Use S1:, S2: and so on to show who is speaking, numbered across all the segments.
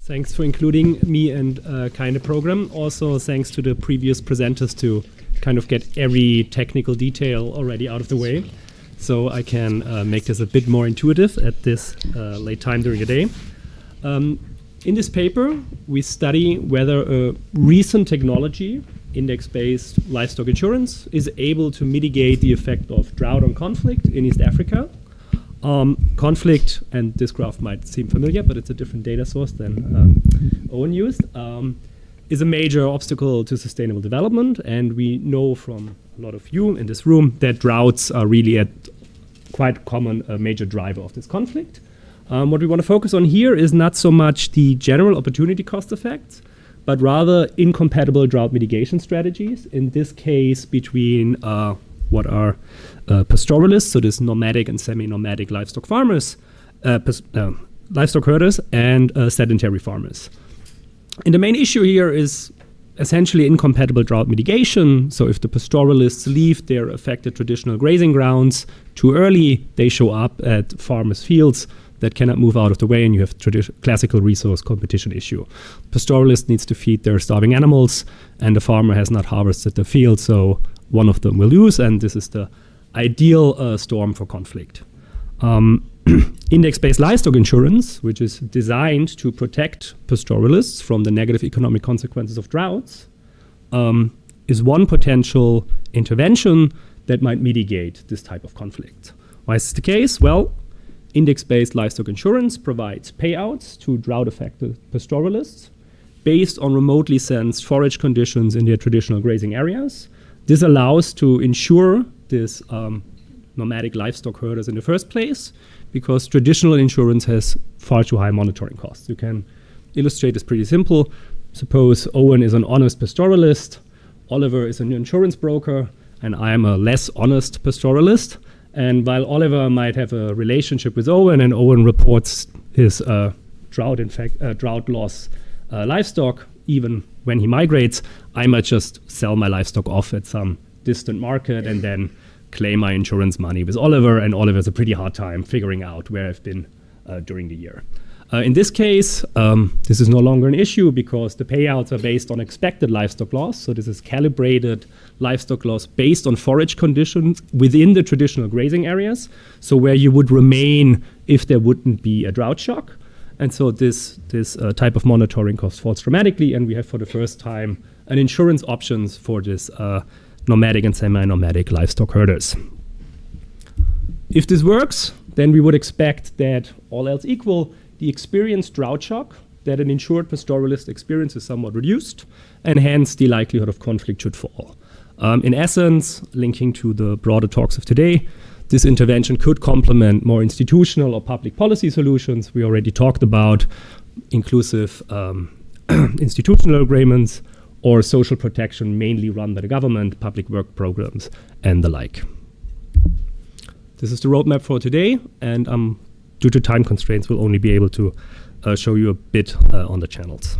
S1: Thanks for including me and kind of program. Also, thanks to the previous presenters to kind of get every technical detail already out of the way, so I can make this a bit more intuitive at this late time during the day. In this paper, we study whether a recent technology, index-based livestock insurance, is able to mitigate the effect of drought on conflict in East Africa. Conflict, and this graph might seem familiar, but it's a different data source than Owen used, is a major obstacle to sustainable development. And we know from a lot of you in this room that droughts are really a quite common major driver of this conflict. What we want to focus on here is not so much the general opportunity cost effects, but rather incompatible drought mitigation strategies, in this case between what are pastoralists, so this nomadic and semi-nomadic livestock farmers, livestock herders, and sedentary farmers. And the main issue here is essentially incompatible drought mitigation. So if the pastoralists leave their affected traditional grazing grounds too early, they show up at farmers' fields that cannot move out of the way, and you have classical resource competition issue. Pastoralist needs to feed their starving animals, and the farmer has not harvested the field, so one of them will lose, and this is the ideal storm for conflict. Index-based livestock insurance, which is designed to protect pastoralists from the negative economic consequences of droughts, is one potential intervention that might mitigate this type of conflict. Why is this the case? Well, index-based livestock insurance provides payouts to drought-affected pastoralists based on remotely sensed forage conditions in their traditional grazing areas. This allows to insure this nomadic livestock herders in the first place, because traditional insurance has far too high monitoring costs. You can illustrate this pretty simple. Suppose Owen is an honest pastoralist, Oliver is an insurance broker, and I am a less honest pastoralist. And while Oliver might have a relationship with Owen, and Owen reports his drought loss livestock, even when he migrates, I might just sell my livestock off at some distant market and then claim my insurance money with Oliver, and Oliver has a pretty hard time figuring out where I've been during the year. In this case, this is no longer an issue because the payouts are based on expected livestock loss. So this is calibrated livestock loss based on forage conditions within the traditional grazing areas, so where you would remain if there wouldn't be a drought shock. And so this type of monitoring cost falls dramatically, and we have for the first time an insurance options for this nomadic and semi-nomadic livestock herders. If this works, then we would expect that, all else equal, the experienced drought shock that an insured pastoralist experiences is somewhat reduced, and hence the likelihood of conflict should fall. In essence, linking to the broader talks of today, this intervention could complement more institutional or public policy solutions. We already talked about inclusive institutional agreements or social protection mainly run by the government, public work programs, and the like. This is the roadmap for today, and due to time constraints, we'll only be able to show you a bit on the channels.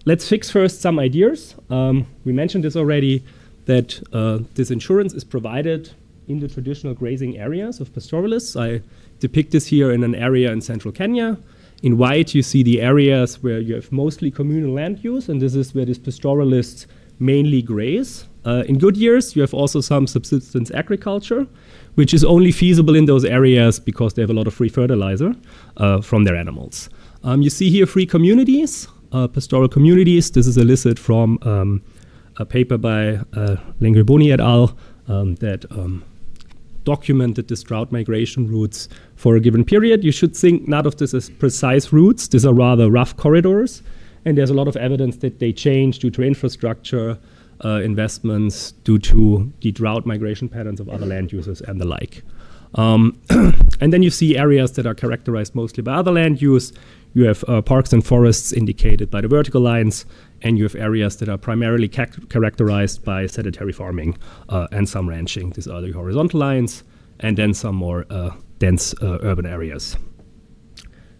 S1: Let's fix first some ideas. We mentioned this already, that this insurance is provided in the traditional grazing areas of pastoralists. I depict this here in an area in central Kenya. In white, you see the areas where you have mostly communal land use, and this is where these pastoralists mainly graze. In good years, you have also some subsistence agriculture, which is only feasible in those areas because they have a lot of free fertilizer from their animals. You see here free communities, pastoral communities. This is elicited from a paper by Lengriboni et al. That documented this drought migration routes for a given period. You should think not of this as precise routes. These are rather rough corridors, and there's a lot of evidence that they change due to infrastructure investments, due to the drought migration patterns of other land users and the like. And then you see areas that are characterized mostly by other land use. You have parks and forests indicated by the vertical lines, and you have areas that are primarily characterized by sedentary farming and some ranching. These are the horizontal lines, and then some more dense urban areas.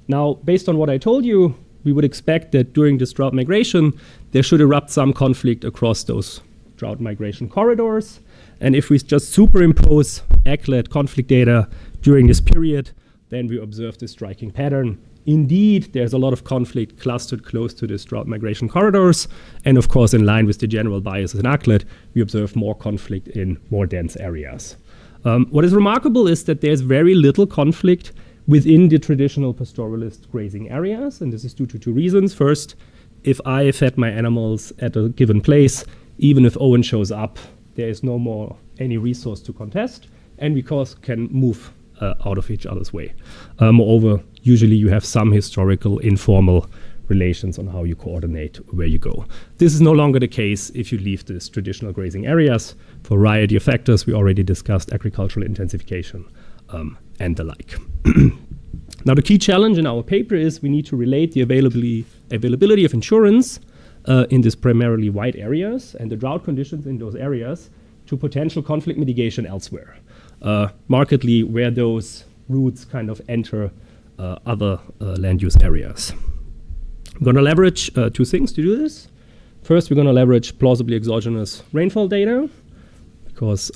S1: Now, based on what I told you, we would expect that during this drought migration, there should erupt some conflict across those drought migration corridors. And if we just superimpose ag-led conflict data during this period, then we observe this striking pattern. Indeed, there's a lot of conflict clustered close to these drought migration corridors. And of course, in line with the general biases in ACLED, we observe more conflict in more dense areas. What is remarkable is that there's very little conflict within the traditional pastoralist grazing areas. And this is due to two reasons. First, if I fed my animals at a given place, even if Owen shows up, there is no more any resource to contest. And we can move out of each other's way. Moreover, usually you have some historical informal relations on how you coordinate where you go. This is no longer the case if you leave these traditional grazing areas for a variety of factors. We already discussed agricultural intensification and the like. Now, the key challenge in our paper is we need to relate the availability of insurance in these primarily wide areas and the drought conditions in those areas to potential conflict mitigation elsewhere. Markedly where those routes kind of enter other land use areas. We're going to leverage two things to do this. First, we're going to leverage plausibly exogenous rainfall data, because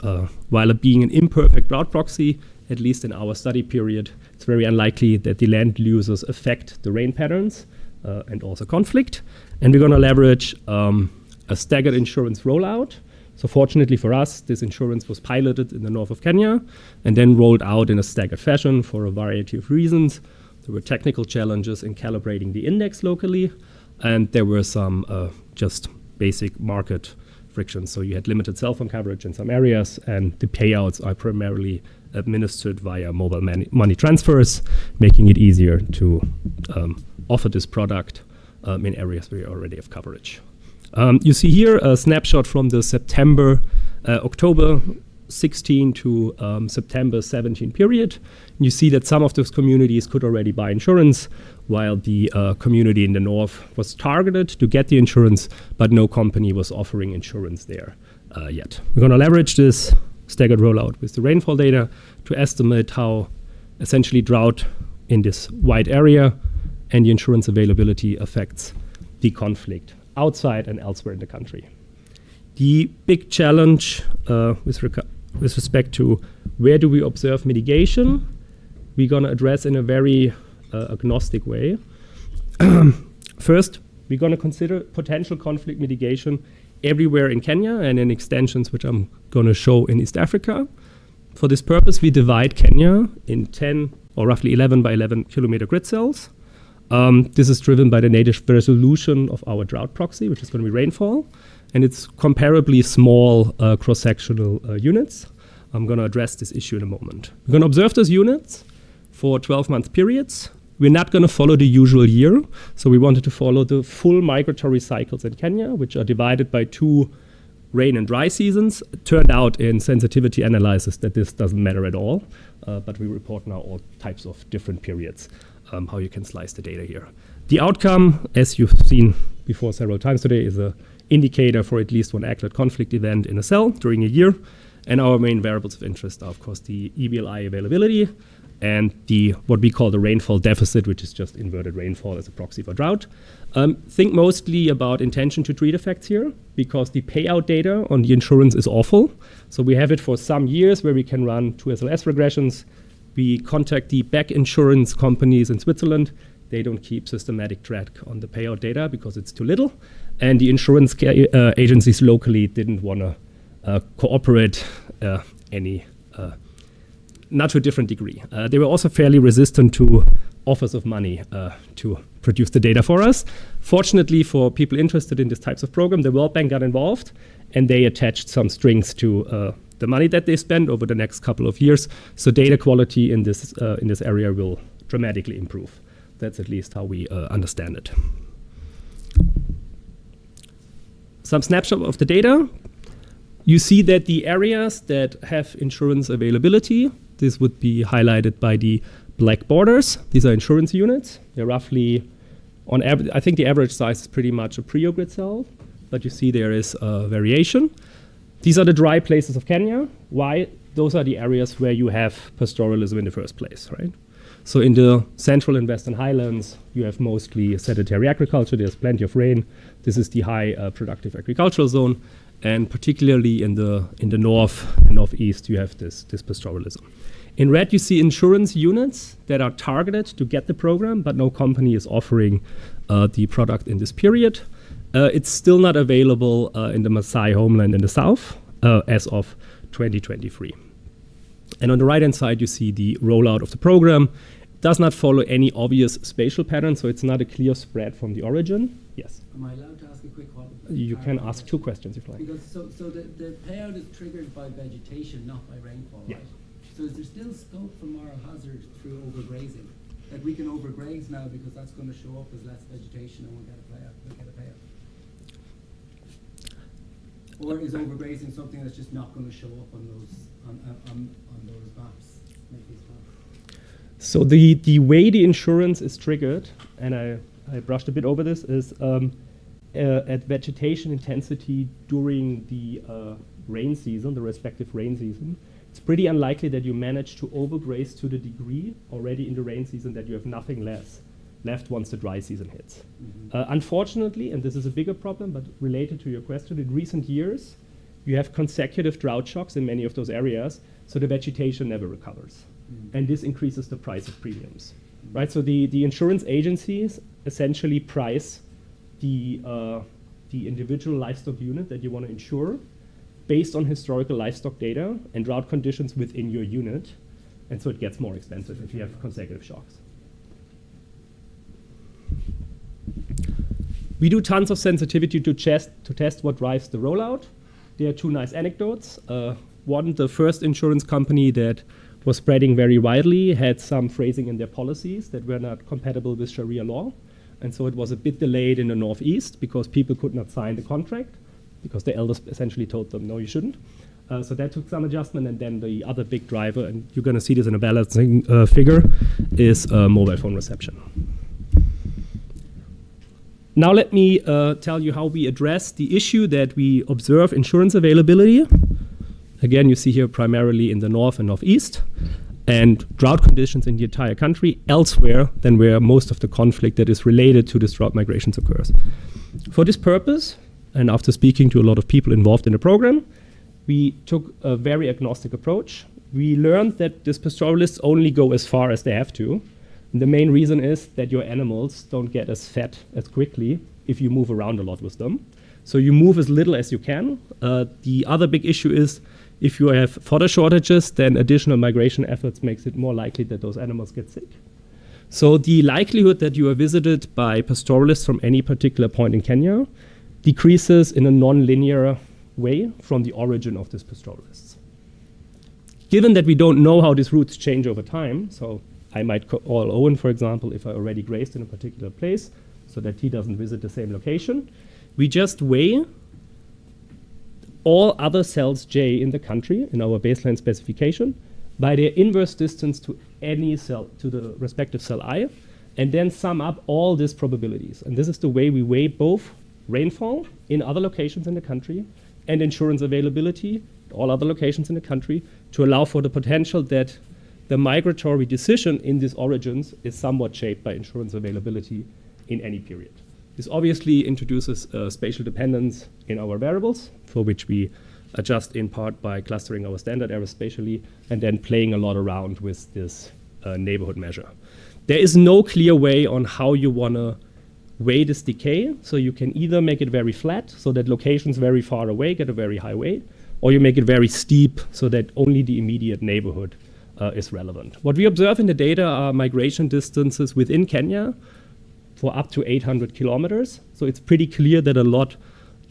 S1: while it being an imperfect drought proxy, at least in our study period, it's very unlikely that the land uses affect the rain patterns and also conflict. And we're going to leverage a staggered insurance rollout. So fortunately for us, this insurance was piloted in the north of Kenya and then rolled out in a staggered fashion for a variety of reasons. There were technical challenges in calibrating the index locally, and there were some just basic market frictions. So you had limited cell phone coverage in some areas, and the payouts are primarily administered via mobile money transfers, making it easier to offer this product in areas where you already have coverage. You see here a snapshot from the October 16 to September 17 period. You see that some of those communities could already buy insurance, while the community in the north was targeted to get the insurance, but no company was offering insurance there yet. We're going to leverage this staggered rollout with the rainfall data to estimate how essentially drought in this wide area and the insurance availability affects the conflict outside and elsewhere in the country. The big challenge with respect to where do we observe mitigation, we're going to address in a very agnostic way. First, we're going to consider potential conflict mitigation everywhere in Kenya and in extensions which I'm going to show in East Africa. For this purpose, we divide Kenya in 10 or roughly 11 by 11 kilometer grid cells. This is driven by the native resolution of our drought proxy, which is going to be rainfall, and it's comparably small cross-sectional units. I'm going to address this issue in a moment. We're going to observe those units for 12-month periods. We're not going to follow the usual year, so we wanted to follow the full migratory cycles in Kenya, which are divided by 2 rain and dry seasons. It turned out in sensitivity analysis that this doesn't matter at all, but we report now all types of different periods. How you can slice the data here. The outcome, as you've seen before several times today, is an indicator for at least one ACLED conflict event in a cell during a year. And our main variables of interest are, of course, the EBLI availability and the what we call the rainfall deficit, which is just inverted rainfall as a proxy for drought. Think mostly about intention to treat effects here, because the payout data on the insurance is awful. So we have it for some years where we can run 2 SLS regressions. We contact the back insurance companies in Switzerland. They don't keep systematic track on the payout data because it's too little. And the insurance agencies locally didn't want to cooperate not to a different degree. They were also fairly resistant to offers of money to produce the data for us. Fortunately for people interested in these types of program, the World Bank got involved, and they attached some strings to the money that they spend over the next couple of years. So data quality in this area will dramatically improve. That's at least how we understand it. Some snapshot of the data. You see that the areas that have insurance availability, this would be highlighted by the black borders. These are insurance units. They're roughly, on average, I think the average size is pretty much a Prio grid cell, but you see there is a variation. These are the dry places of Kenya. Why? Those are the areas where you have pastoralism in the first place, right? So in the central and western highlands, you have mostly sedentary agriculture. There's plenty of rain. This is the high productive agricultural zone. and particularly in the north and northeast, you have this pastoralism. In red, you see insurance units that are targeted to get the program, but no company is offering the product in this period. It's still not available in the Maasai homeland in the south as of 2023. And on the right-hand side, you see the rollout of the program. It does not follow any obvious spatial pattern, so it's not a clear spread from the origin. Yes?
S2: Am I allowed to ask a quick one?
S1: You can ask 2 questions if you like.
S2: Because so the payout is triggered by vegetation, not by rainfall,
S1: Yeah.
S2: right? So is there still scope for moral hazard through overgrazing? That we can overgraze now because that's going to show up as less vegetation and we'll get a payout. Or is overgrazing something that's just not going to show up on those maps? Make these maps?
S1: So the way the insurance is triggered, and I brushed a bit over this, is at vegetation intensity during the rain season, the respective rain season. It's pretty unlikely that you manage to overgraze to the degree already in the rain season that you have nothing left once the dry season hits.
S2: Mm-hmm.
S1: Unfortunately, and this is a bigger problem, but related to your question, in recent years, you have consecutive drought shocks in many of those areas, so the vegetation never recovers.
S2: Mm-hmm.
S1: And this increases the price of premiums. Mm-hmm. Right? So the insurance agencies essentially price the individual livestock unit that you want to insure based on historical livestock data and drought conditions within your unit. And so it gets more expensive if you have consecutive shocks. We do tons of sensitivity to test what drives the rollout. There are 2 nice anecdotes. One, the first insurance company that was spreading very widely had some phrasing in their policies that were not compatible with Sharia law. And so it was a bit delayed in the northeast because people could not sign the contract because the elders essentially told them, no, you shouldn't. So that took some adjustment. And then the other big driver, and you're going to see this in a balancing figure, is mobile phone reception. Now let me tell you how we address the issue that we observe insurance availability. Again, you see here primarily in the north and northeast, and drought conditions in the entire country elsewhere than where most of the conflict that is related to this drought migrations occurs. For this purpose, and after speaking to a lot of people involved in the program, we took a very agnostic approach. We learned that these pastoralists only go as far as they have to. And the main reason is that your animals don't get as fat as quickly if you move around a lot with them. So you move as little as you can. The other big issue is if you have fodder shortages, then additional migration efforts makes it more likely that those animals get sick. So the likelihood that you are visited by pastoralists from any particular point in Kenya decreases in a non-linear way from the origin of these pastoralists. Given that we don't know how these routes change over time, so I might call Owen, for example, if I already grazed in a particular place, so that he doesn't visit the same location. We just weigh all other cells J in the country, in our baseline specification, by their inverse distance to any cell, to the respective cell I, and then sum up all these probabilities. And this is the way we weigh both rainfall in other locations in the country and insurance availability in all other locations in the country to allow for the potential that the migratory decision in these origins is somewhat shaped by insurance availability in any period. This obviously introduces spatial dependence in our variables, for which we adjust in part by clustering our standard errors spatially and then playing a lot around with this neighborhood measure. There is no clear way on how you want to weigh this decay, so you can either make it very flat, so that locations very far away get a very high weight, or you make it very steep, so that only the immediate neighborhood is relevant. What we observe in the data are migration distances within Kenya for up to 800 kilometers. So it's pretty clear that a lot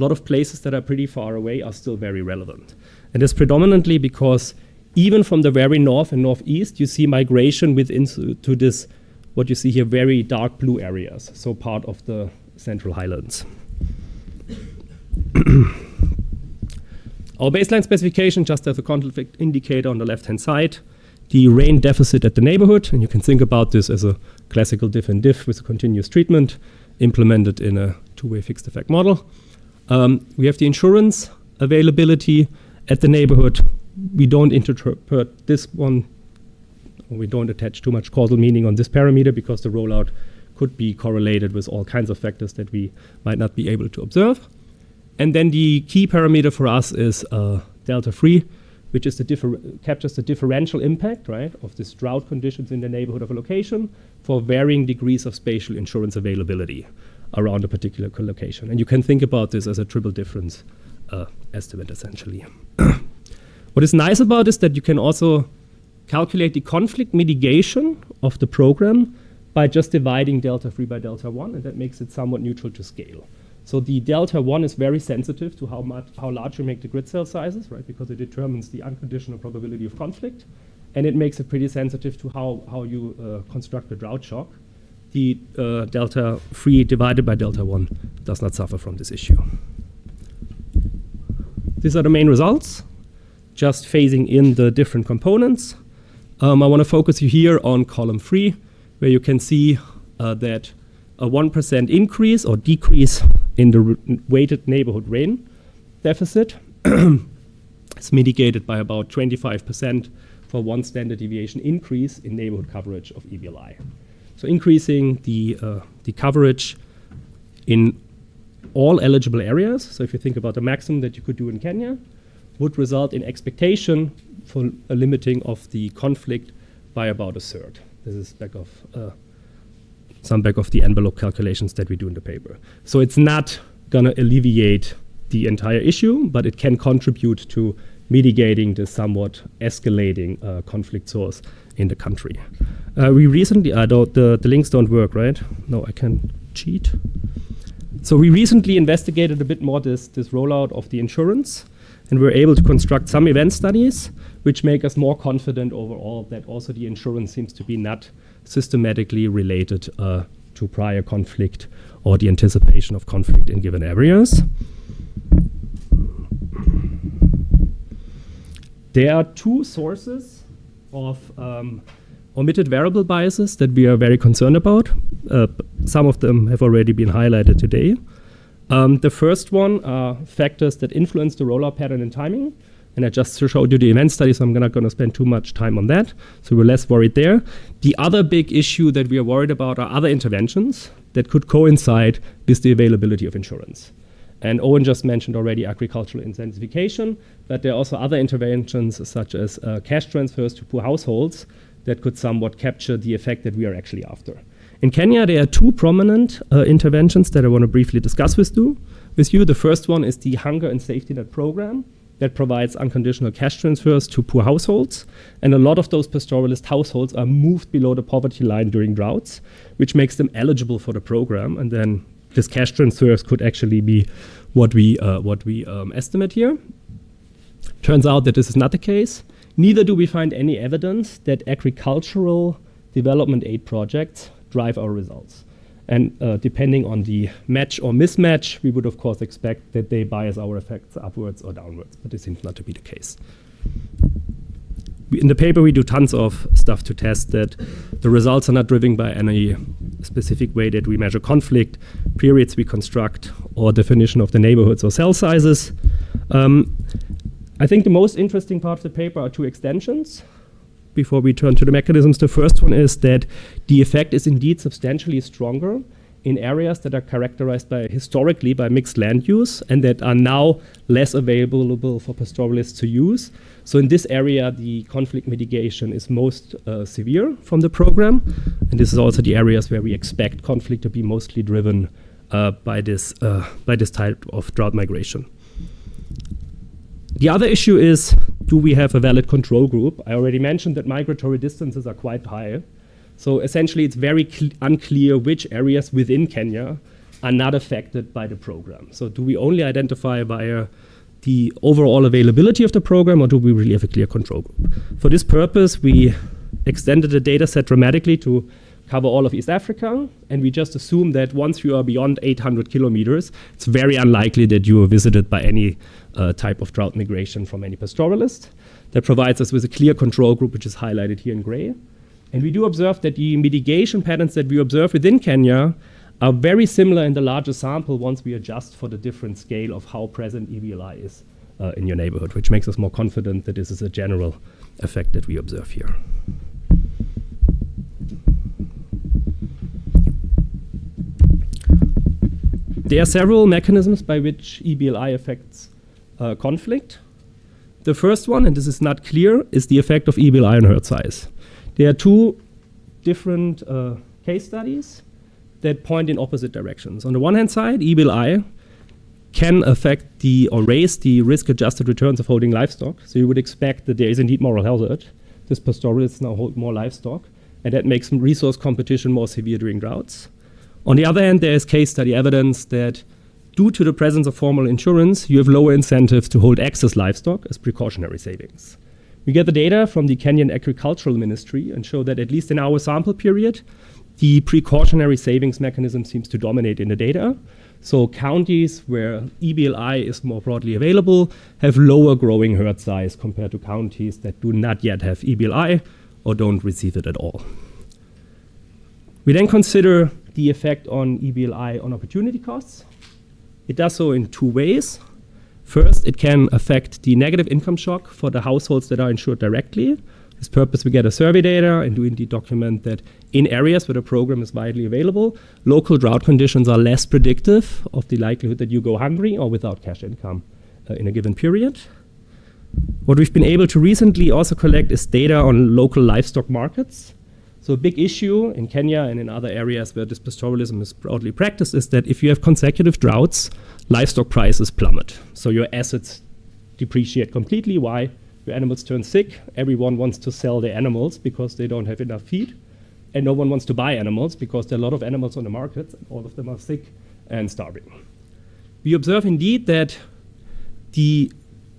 S1: of places that are pretty far away are still very relevant. And it's predominantly because even from the very north and northeast, you see migration within to this, what you see here, very dark blue areas, so part of the Central Highlands. Our baseline specification just has a conflict indicator on the left-hand side, the rain deficit at the neighborhood, and you can think about this as a classical diff and diff with a continuous treatment implemented in a two-way fixed effect model. We have the insurance availability at the neighborhood. We don't interpret this one, or we don't attach too much causal meaning on this parameter because the rollout could be correlated with all kinds of factors that we might not be able to observe. And then the key parameter for us is delta free, which is captures the differential impact, right, of this drought conditions in the neighborhood of a location for varying degrees of spatial insurance availability around a particular location. And you can think about this as a triple difference estimate, essentially. What is nice about this is that you can also calculate the conflict mitigation of the program by just dividing delta 3 by delta 1, and that makes it somewhat neutral to scale. So the delta 1 is very sensitive to how large you make the grid cell sizes, right, because it determines the unconditional probability of conflict, and it makes it pretty sensitive to how you construct the drought shock. The delta 3 divided by delta 1 does not suffer from this issue. These are the main results, just phasing in the different components. I want to focus you here on column 3, where you can see that a 1% increase or decrease in the weighted neighborhood rain deficit is mitigated by about 25% for 1 standard deviation increase in neighborhood coverage of EBLI. So increasing the coverage in all eligible areas, so if you think about the maximum that you could do in Kenya, would result in expectation for a limiting of the conflict by about a third. This is some back of the envelope calculations that we do in the paper. So it's not going to alleviate the entire issue, but it can contribute to mitigating the somewhat escalating conflict source in the country. We recently, the links don't work, right? No, I can cheat. So we recently investigated a bit more this rollout of the insurance, and we were able to construct some event studies which make us more confident overall that also the insurance seems to be not systematically related to prior conflict or the anticipation of conflict in given areas. There are 2 sources of omitted variable biases that we are very concerned about. Some of them have already been highlighted today. The first one are factors that influence the rollout pattern and timing. And I just showed you the event study, so I'm not going to spend too much time on that. So we're less worried there. The other big issue that we are worried about are other interventions that could coincide with the availability of insurance. And Owen just mentioned already agricultural intensification, but there are also other interventions such as cash transfers to poor households that could somewhat capture the effect that we are actually after. In Kenya, there are 2 prominent interventions that I want to briefly discuss with you. The first one is the Hunger and Safety Net program that provides unconditional cash transfers to poor households. And a lot of those pastoralist households are moved below the poverty line during droughts, which makes them eligible for the program. And then this cash transfers could actually be what we estimate here. Turns out that this is not the case. Neither do we find any evidence that agricultural development aid projects drive our results. And depending on the match or mismatch, we would of course expect that they bias our effects upwards or downwards, but this seems not to be the case. In the paper, we do tons of stuff to test that the results are not driven by any specific way that we measure conflict, periods we construct, or definition of the neighborhoods or cell sizes. I think the most interesting part of the paper are 2 extensions. Before we turn to the mechanisms, the first one is that the effect is indeed substantially stronger in areas that are characterized historically by mixed land use and that are now less available for pastoralists to use. So in this area, the conflict mitigation is most severe from the program. And this is also the areas where we expect conflict to be mostly driven by this type of drought migration. The other issue is, do we have a valid control group? I already mentioned that migratory distances are quite high. So essentially, it's very unclear which areas within Kenya are not affected by the program. So do we only identify via the overall availability of the program, or do we really have a clear control group? For this purpose, we extended the data set dramatically to cover all of East Africa, and we just assume that once you are beyond 800 kilometers, it's very unlikely that you are visited by any type of drought migration from any pastoralist. That provides us with a clear control group, which is highlighted here in gray. And we do observe that the mitigation patterns that we observe within Kenya are very similar in the larger sample once we adjust for the different scale of how present EBLI is in your neighborhood, which makes us more confident that this is a general effect that we observe here. There are several mechanisms by which EBLI affects conflict. The first one, and this is not clear, is the effect of EBLI on herd size. There are two different case studies that point in opposite directions. On the one hand side, EBLI can affect or raise the risk-adjusted returns of holding livestock. So you would expect that there is indeed moral hazard. This pastoralists now hold more livestock, and that makes resource competition more severe during droughts. On the other hand, there is case study evidence that due to the presence of formal insurance, you have lower incentives to hold excess livestock as precautionary savings. We get the data from the Kenyan Agricultural Ministry and show that at least in our sample period, the precautionary savings mechanism seems to dominate in the data. So counties where EBLI is more broadly available have lower growing herd size compared to counties that do not yet have EBLI or don't receive it at all. We then consider the effect on EBLI on opportunity costs. It does so in two ways. First, it can affect the negative income shock for the households that are insured directly. For this purpose, we get a survey data and do indeed document that in areas where the program is widely available, local drought conditions are less predictive of the likelihood that you go hungry or without cash income in a given period. What we've been able to recently also collect is data on local livestock markets. So a big issue in Kenya and in other areas where this pastoralism is broadly practiced is that if you have consecutive droughts, livestock prices plummet. So your assets depreciate completely. Why? Your animals turn sick. Everyone wants to sell their animals because they don't have enough feed. And no one wants to buy animals because there are a lot of animals on the market and all of them are sick and starving. We observe indeed that the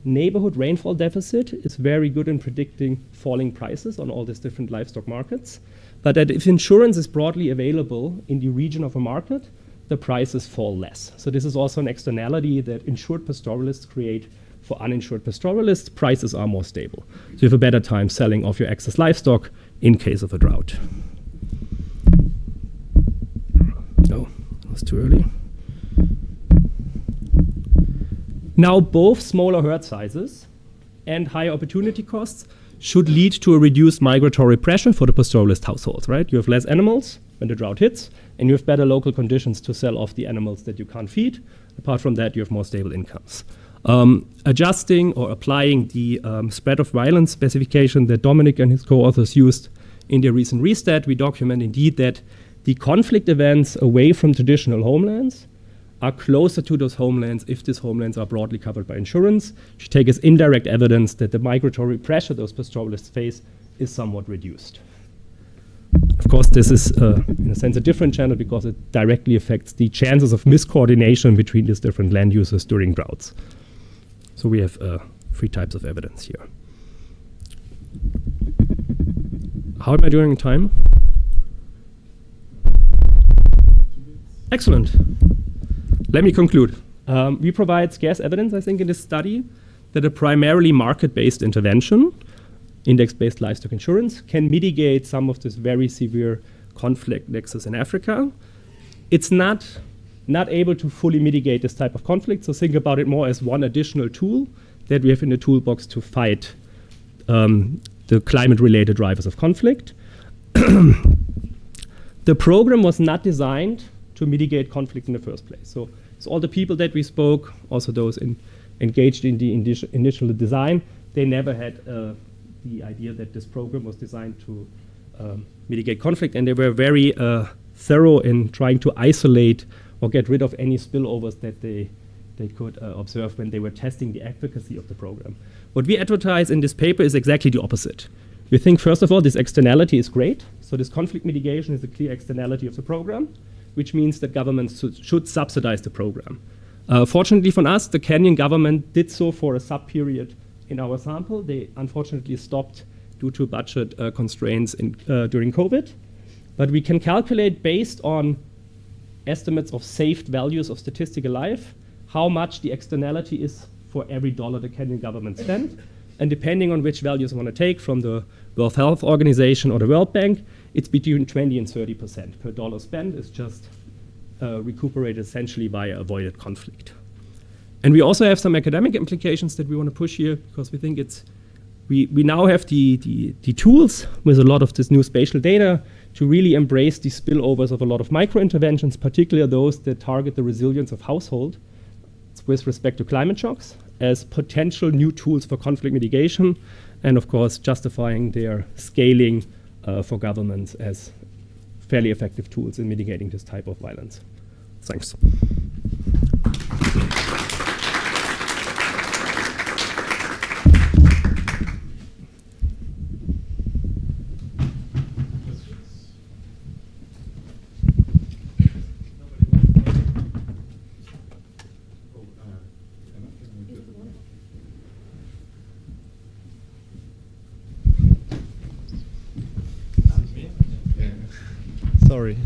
S1: neighborhood rainfall deficit is very good in predicting falling prices on all these different livestock markets, but that if insurance is broadly available in the region of a market, the prices fall less. So this is also an externality that insured pastoralists create for uninsured pastoralists. Prices are more stable. So you have a better time selling off your excess livestock in case of a drought. Oh, that was too early. Now, both smaller herd sizes and higher opportunity costs should lead to a reduced migratory pressure for the pastoralist households, right? You have less animals when the drought hits, and you have better local conditions to sell off the animals that you can't feed. Apart from that, you have more stable incomes. Adjusting or applying the spread of violence specification that Dominic and his co-authors used in their recent restat, we document indeed that the conflict events away from traditional homelands are closer to those homelands if these homelands are broadly covered by insurance, which take as indirect evidence that the migratory pressure those pastoralists face is somewhat reduced. Of course, this is, in a sense, a different channel because it directly affects the chances of miscoordination between these different land uses during droughts. So we have 3 types of evidence here. How am I doing in time? Excellent. Let me conclude. We provide scarce evidence, I think, in this study that a primarily market-based intervention, index-based livestock insurance, can mitigate some of this very severe conflict nexus in Africa. It's not able to fully mitigate this type of conflict, so think about it more as one additional tool that we have in the toolbox to fight the climate-related drivers of conflict. The program was not designed to mitigate conflict in the first place. So all the people that we spoke, also those engaged in the initial design, they never had the idea that this program was designed to mitigate conflict, and they were very thorough in trying to isolate or get rid of any spillovers that they could observe when they were testing the efficacy of the program. What we advertise in this paper is exactly the opposite. We think, first of all, this externality is great. So this conflict mitigation is a clear externality of the program, which means that governments should subsidize the program. Fortunately for us, the Kenyan government did so for a sub-period in our sample. They unfortunately stopped due to budget constraints during COVID. But we can calculate based on estimates of saved values of statistical life how much the externality is for every dollar the Kenyan government spent. And depending on which values you want to take from the World Health Organization or the World Bank, it's between 20 and 30% per dollar spent is just recuperated essentially via avoided conflict. And we also have some academic implications that we want to push here because we think it's we now have the tools with a lot of this new spatial data to really embrace the spillovers of a lot of micro interventions, particularly those that target the resilience of household with respect to climate shocks, as potential new tools for conflict mitigation, and of course justifying their scaling for governments as fairly effective tools in mitigating this type of violence. Thanks.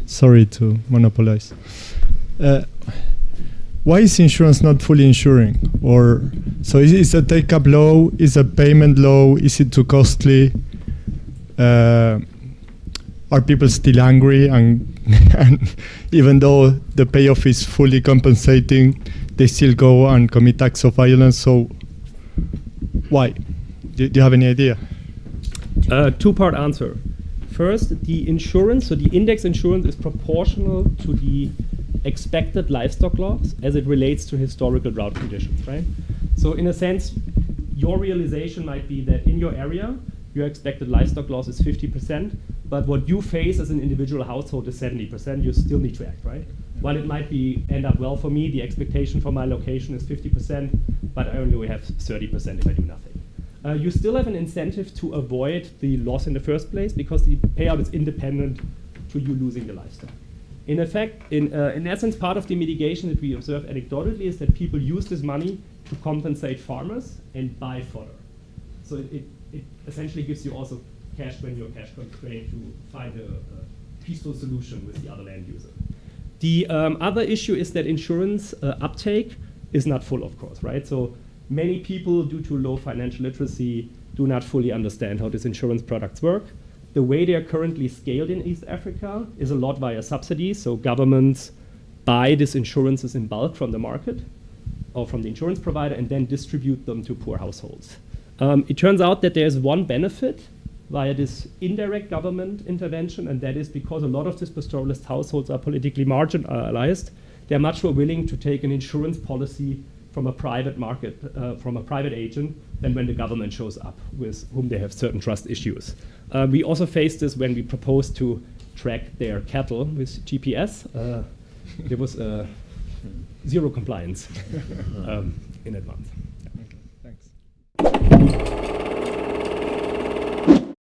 S3: Sorry to monopolize. Why is insurance not fully insuring? Or so is a take-up low? Is a payment low? Is it too costly? Are people still hungry? And even though the payoff is fully compensating, they still go and commit acts of violence. So why? Do you have any idea?
S1: Two-part answer. First, the insurance, so the index insurance is proportional to the expected livestock loss as it relates to historical drought conditions, right? So in a sense, your realization might be that in your area, your expected livestock loss is 50%, but what you face as an individual household is 70%, you still need to act, right? While it might end up well for me, the expectation for my location is 50%, but I only have 30% if I do nothing. You still have an incentive to avoid the loss in the first place because the payout is independent to you losing the livestock. In effect, in essence, part of the mitigation that we observe anecdotally is that people use this money to compensate farmers and buy fodder. So it essentially gives you also cash when you're cash constrained to find a peaceful solution with the other land user. The other issue is that insurance uptake is not full, of course, right? So many people, due to low financial literacy, do not fully understand how these insurance products work. The way they are currently scaled in East Africa is a lot via subsidies. So governments buy these insurances in bulk from the market or from the insurance provider and then distribute them to poor households. It turns out that there's one benefit via this indirect government intervention, and that is because a lot of these pastoralist households are politically marginalized, they're much more willing to take an insurance policy from a private market, from a private agent, than when the government shows up with whom they have certain trust issues. We also faced this when we proposed to track their cattle with GPS. There was zero compliance in advance.
S3: Okay, thanks.